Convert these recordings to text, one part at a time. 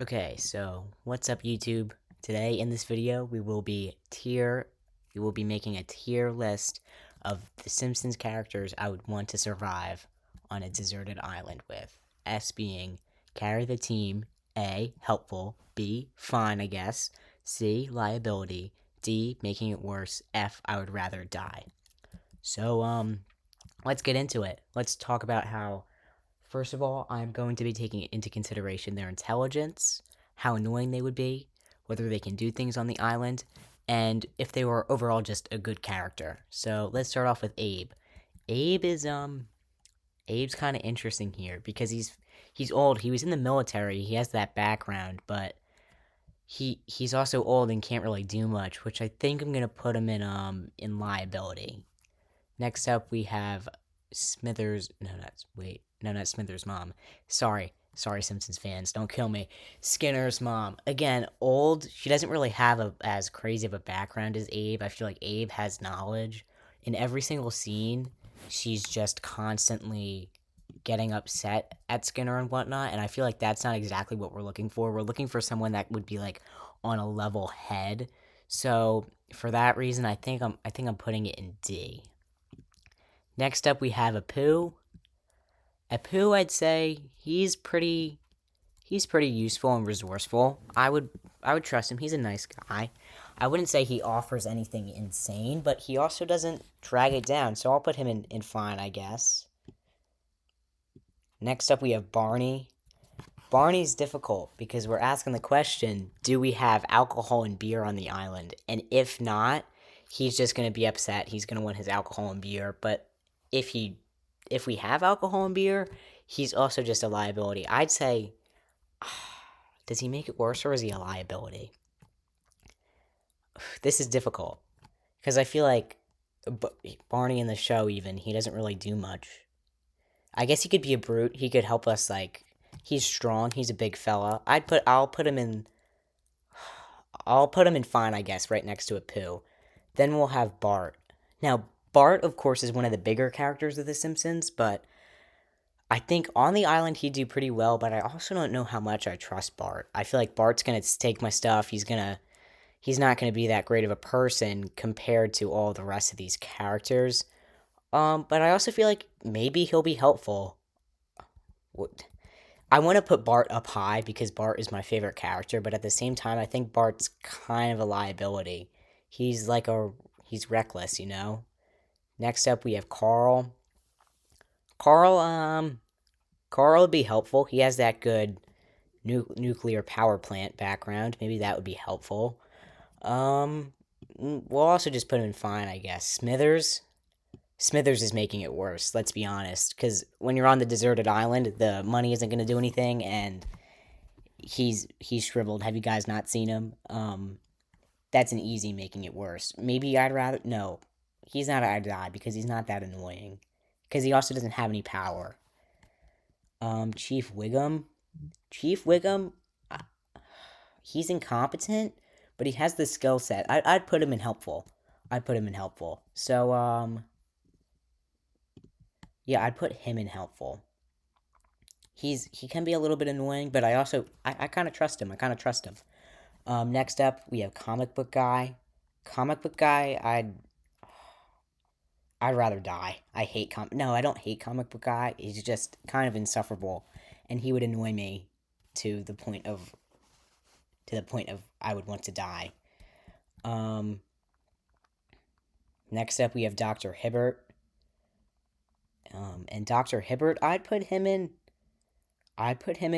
Okay, so what's up YouTube? Today in this video we will be making a tier list of the Simpsons characters I would want to survive on a deserted island with. S being carry the team, A helpful, B fine I guess, C liability, D making it worse, F I would rather die. So let's get into it. Let's talk about how first of all, I'm going to be taking into consideration their intelligence, how annoying they would be, whether they can do things on the island, and if they were overall just a good character. So let's start off with Abe. Abe is Abe's kind of interesting here because he's old. He was in the military. He has that background, but he's also old and can't really do much, which I think I'm gonna put him in liability. Next up, we have Smithers. No, not Smithers' mom. Sorry, Simpsons fans, don't kill me. Skinner's mom. Again, old. She doesn't really have as crazy of a background as Abe. I feel like Abe has knowledge. In every single scene, she's just constantly getting upset at Skinner and whatnot, and I feel like that's not exactly what we're looking for. We're looking for someone that would be like on a level head. So for that reason, I think I'm putting it in D. Next up, we have Apu. Apu, I'd say he's pretty useful and resourceful. I would trust him. He's a nice guy. I wouldn't say he offers anything insane, but he also doesn't drag it down. So I'll put him in fine, I guess. Next up, we have Barney. Barney's difficult because we're asking the question, do we have alcohol and beer on the island? And if not, he's just going to be upset. He's going to want his alcohol and beer. But if he if we have alcohol and beer, he's also just a liability. I'd say, does he make it worse or is he a liability? This is difficult because I feel like Barney in the show, even, he doesn't really do much. I guess he could be a brute. He could help us, like, he's strong. He's a big fella. I'll put him in fine, I guess, right next to a poo. Then we'll have Bart. Now, Bart, of course, is one of the bigger characters of The Simpsons, but I think on the island he'd do pretty well, but I also don't know how much I trust Bart. I feel like Bart's gonna take my stuff. He's not gonna be that great of a person compared to all the rest of these characters. But I also feel like maybe he'll be helpful. I want to put Bart up high because Bart is my favorite character, but at the same time, I think Bart's kind of a liability. He's like he's reckless, you know. Next up, we have Carl. Carl, Carl would be helpful. He has that good nuclear power plant background. Maybe that would be helpful. Um, we'll also just put him in fine, I guess. Smithers is making it worse. Let's be honest, because when you're on the deserted island, the money isn't going to do anything, and he's shriveled. Have you guys not seen him? That's an easy making it worse. Maybe I'd rather no. He's not I'd die because he's not that annoying. Because he also doesn't have any power. Chief Wiggum. Chief Wiggum, he's incompetent, but he has the skill set. I'd put him in helpful. I'd put him in helpful. So, yeah, I'd put him in helpful. He can be a little bit annoying, but I kind of trust him. I kind of trust him. Next up, we have comic book guy. Comic book guy, I'd rather die. No, I don't hate comic book guy. He's just kind of insufferable, and he would annoy me to the point of I would want to die. Um, Next up we have Dr. Hibbert. And Dr. Hibbert, I'd put him in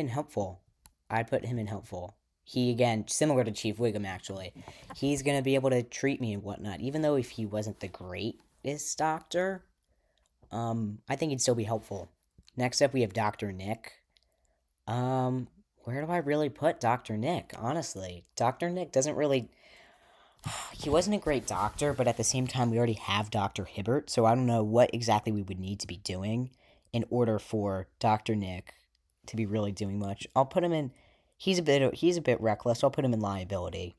helpful. I'd put him in helpful. He, again, similar to Chief Wiggum, actually. He's going to be able to treat me and whatnot, even though if he wasn't the greatest doctor, I think he'd still be helpful. Next up, we have Dr. Nick. Where do I really put Dr. Nick, honestly? Dr. Nick doesn't really... He wasn't a great doctor, but at the same time, we already have Dr. Hibbert, so I don't know what exactly we would need to be doing in order for Dr. Nick to be really doing much. I'll put him in... He's a bit reckless, so I'll put him in liability.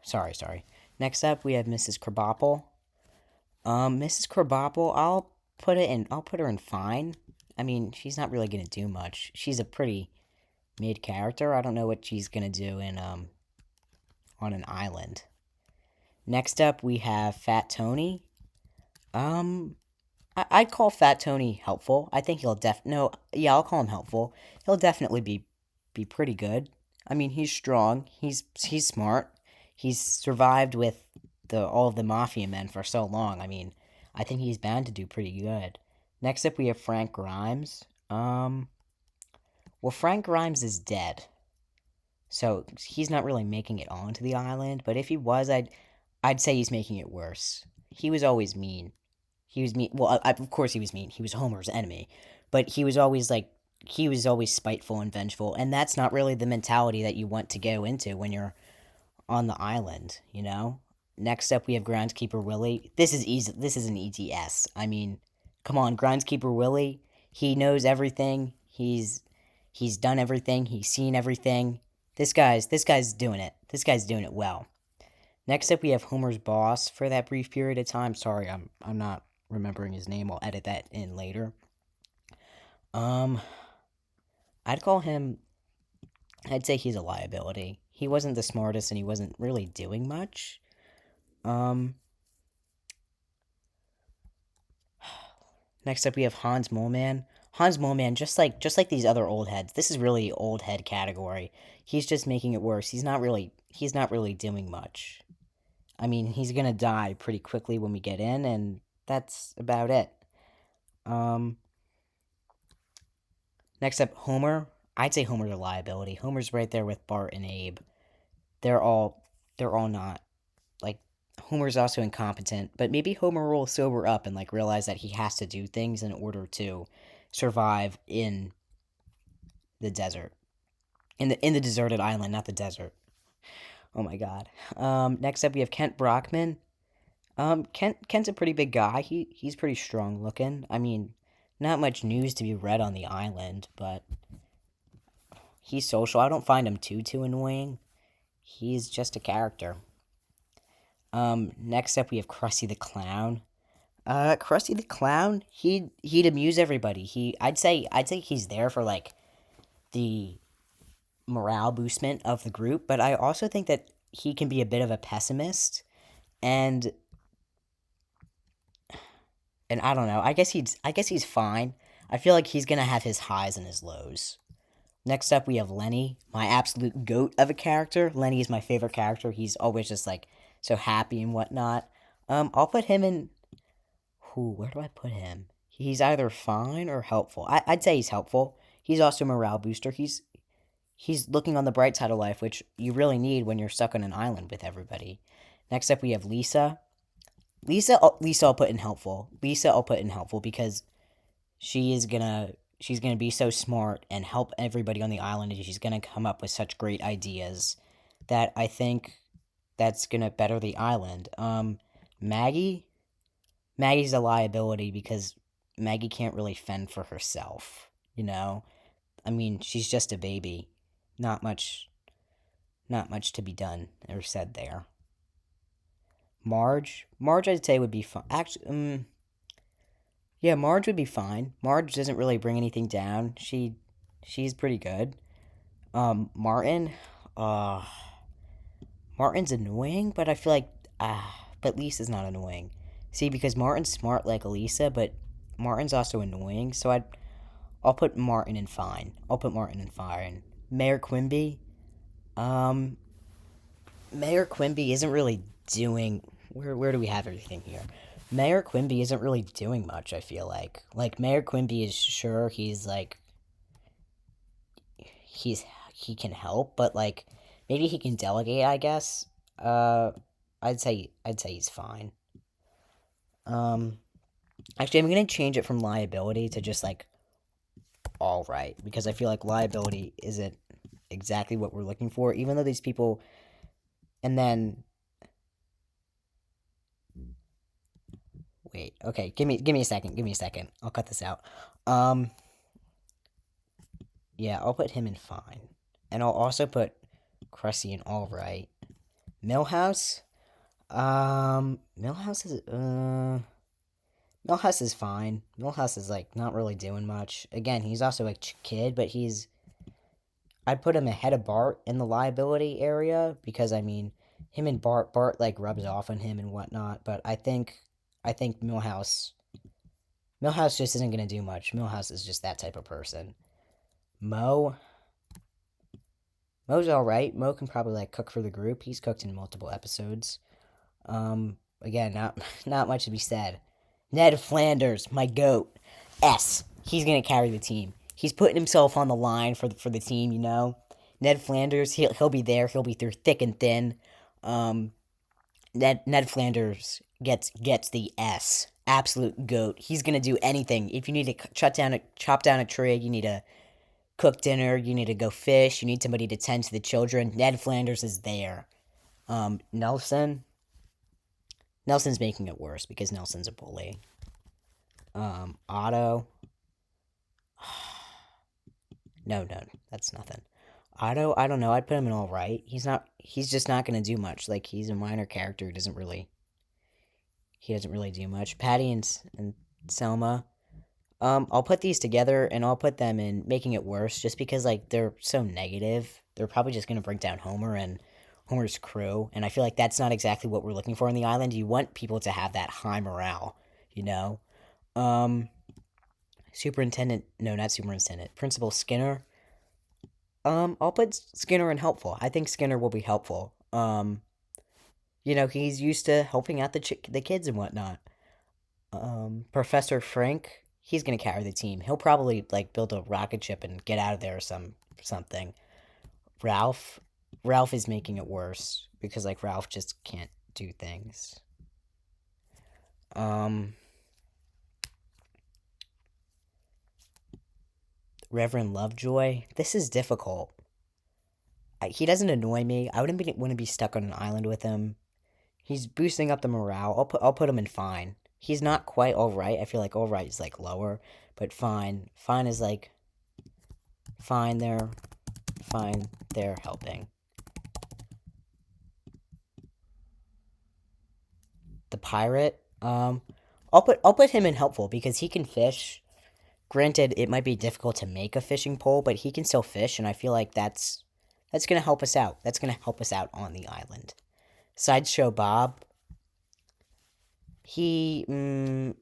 Sorry. Next up, we have Mrs. Krabappel. Mrs. Krabappel, I'll put her in fine. I mean, she's not really gonna do much. She's a pretty mid character. I don't know what she's gonna do in on an island. Next up, we have Fat Tony. Um, I'd call Fat Tony helpful. I think he'll no, yeah, I'll call him helpful. He'll definitely be pretty good. I mean, he's strong. He's smart. He's survived with the all of the mafia men for so long. I mean, I think he's bound to do pretty good. Next up, we have Frank Grimes. Well, Frank Grimes is dead, so he's not really making it onto the island. But if he was, I'd say he's making it worse. He was always mean. He was mean. Well, of course he was mean. He was Homer's enemy, but he was always spiteful and vengeful, and that's not really the mentality that you want to go into when you're on the island. You know. Next up, we have Groundskeeper Willie. This is easy. This is an ETS. I mean, come on, Groundskeeper Willie. He knows everything. He's done everything. He's seen everything. This guy's doing it. This guy's doing it well. Next up, we have Homer's boss for that brief period of time. Sorry, I'm not remembering his name. I'll edit that in later. I'd call him. I'd say he's a liability. He wasn't the smartest, and he wasn't really doing much. Next up, we have Hans Moleman. Hans Moleman, just like these other old heads. This is really old head category. He's just making it worse. He's not really doing much. I mean, he's gonna die pretty quickly when we get in, and that's about it. Next up, Homer. I'd say Homer's a liability. Homer's right there with Bart and Abe. They're all not. Like, Homer's also incompetent, but maybe Homer will sober up and like realize that he has to do things in order to survive in the desert. In the deserted island, not the desert. Oh my god. Next up we have Kent Brockman. Kent's a pretty big guy. He's pretty strong looking. I mean, not much news to be read on the island, but he's social. I don't find him too annoying. He's just a character. Next up we have Krusty the Clown. Krusty the Clown, he'd amuse everybody. I'd say he's there for like the morale boostment of the group, but I also think that he can be a bit of a pessimist, and I don't know. I guess he's fine. I feel like he's gonna have his highs and his lows. Next up, we have Lenny, my absolute goat of a character. Lenny is my favorite character. He's always just like so happy and whatnot. I'll put him in. Where do I put him? He's either fine or helpful. I'd say he's helpful. He's also a morale booster. He's looking on the bright side of life, which you really need when you're stuck on an island with everybody. Next up, we have Lisa. Lisa, I'll put in helpful. Lisa, I'll put in helpful because she's gonna be so smart and help everybody on the island, and she's gonna come up with such great ideas that I think that's gonna better the island. Maggie's a liability because Maggie can't really fend for herself. You know, I mean, she's just a baby. Not much to be done or said there. Marge, I'd say would be fine. Actually, yeah, Marge would be fine. Marge doesn't really bring anything down. She's pretty good. Martin, Martin's annoying, but I feel like but Lisa's not annoying. See, because Martin's smart like Elisa, but Martin's also annoying, so I'll put Martin in fine. Mayor Quimby, Mayor Quimby isn't really doing. Where do we have everything here? Mayor Quimby isn't really doing much, I feel like. Like, Mayor Quimby is sure he's like he can help, but like maybe he can delegate, I guess. I'd say he's fine. Actually, I'm gonna change it from liability to just like all right, because I feel like liability isn't exactly what we're looking for, even though these people. And then wait, okay, give me a second. I'll cut this out. Yeah, I'll put him in fine, and I'll also put Cressy in all right. Millhouse, Millhouse is fine. Millhouse is like not really doing much. Again, he's also a kid, but I'd put him ahead of Bart in the liability area because I mean, him and Bart like rubs off on him and whatnot. But I think Millhouse just isn't gonna do much. Millhouse is just that type of person. Mo, Mo's all right. Mo can probably like cook for the group. He's cooked in multiple episodes. Again, not not much to be said. Ned Flanders, my goat. S. He's gonna carry the team. He's putting himself on the line for the team. You know, Ned Flanders. He'll be there. He'll be through thick and thin. Um, Ned Flanders gets the S. Absolute goat. He's gonna do anything. If you need to chop down a tree, you need to cook dinner, you need to go fish, you need somebody to tend to the children. Ned Flanders is there. Nelson's making it worse because Nelson's a bully. Otto. No, that's nothing. Otto, I don't know. I'd put him in all right. He's just not gonna do much. Like he's a minor character. He doesn't really do much. Patty and Selma. I'll put these together and I'll put them in making it worse just because like they're so negative. They're probably just gonna bring down Homer and Homer's crew, and I feel like that's not exactly what we're looking for on the island. You want people to have that high morale, you know. Um, Superintendent, no, not superintendent, Principal Skinner. I'll put Skinner in helpful. I think Skinner will be helpful. He's used to helping out the kids and whatnot. Professor Frank, he's gonna carry the team. He'll probably like build a rocket ship and get out of there or something. Ralph, Ralph is making it worse because like Ralph just can't do things. Um, Reverend Lovejoy, this is difficult. He doesn't annoy me. I wouldn't want to be stuck on an island with him. He's boosting up the morale. I'll put him in fine. He's not quite all right. I feel like all right is like lower, but fine is like fine. They're helping. The pirate. I'll put him in helpful because he can fish. Granted, it might be difficult to make a fishing pole, but he can still fish, and I feel like that's gonna help us out. That's gonna help us out on the island. Sideshow Bob. I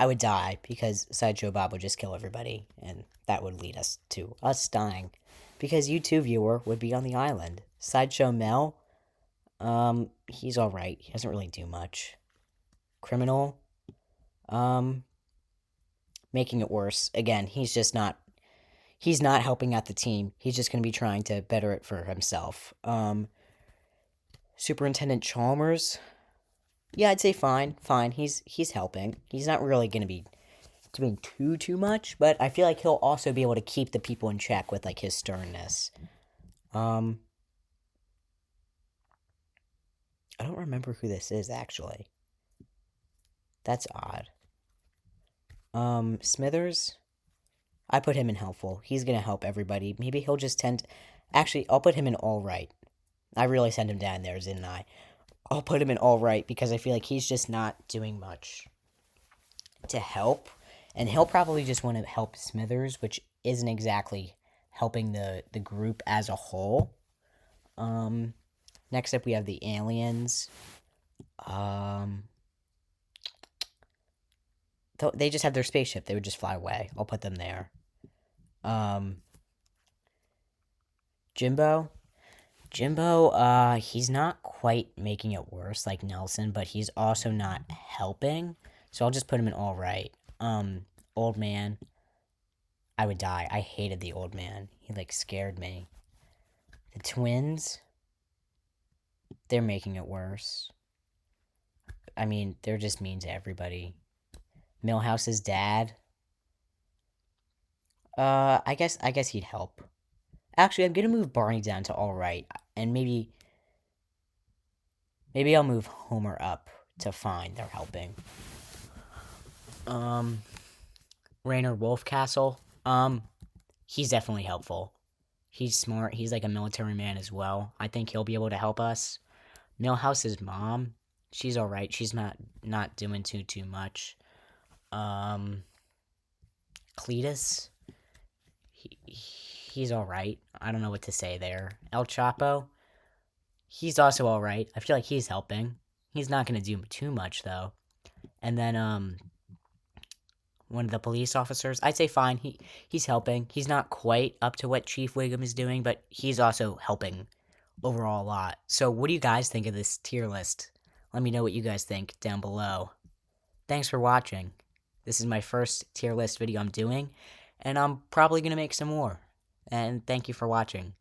would die because Sideshow Bob would just kill everybody, and that would lead us to us dying, because you too, viewer, would be on the island. Sideshow Mel. He's all right. He doesn't really do much. Criminal. Um, Making it worse. Again, he's not helping out the team. He's just going to be trying to better it for himself. Superintendent Chalmers. Yeah, I'd say fine. He's helping. He's not really going to be doing too much, but I feel like he'll also be able to keep the people in check with like his sternness. I don't remember who this is actually. That's odd. Smithers. I put him in helpful. He's gonna help everybody. Maybe he'll just Actually, I'll put him in all right. I really sent him down there, didn't I? I'll put him in all right because I feel like he's just not doing much to help, and he'll probably just want to help Smithers, which isn't exactly helping the group as a whole. Next up we have the aliens. They just have their spaceship. They would just fly away. I'll put them there. Jimbo. He's not quite making it worse like Nelson, but he's also not helping. So I'll just put him in all right. Old man. I would die. I hated the old man. He like scared me. The twins. They're making it worse. I mean, they're just mean to everybody. Milhouse's dad. I guess he'd help. Actually, I'm gonna move Barney down to all right, and maybe I'll move Homer up to fine. They're helping. Rainer Wolfcastle. He's definitely helpful. He's smart. He's like a military man as well. I think he'll be able to help us. Milhouse's mom. She's all right. She's not doing too much. Cletus, he's all right. I don't know what to say there. El Chapo, he's also all right. I feel like he's helping. He's not gonna do too much though. And then one of the police officers, I'd say fine. He's helping. He's not quite up to what Chief Wiggum is doing, but he's also helping overall a lot. So what do you guys think of this tier list? Let me know what you guys think down below. Thanks for watching. This is my first tier list video I'm doing, and I'm probably going to make some more. And thank you for watching.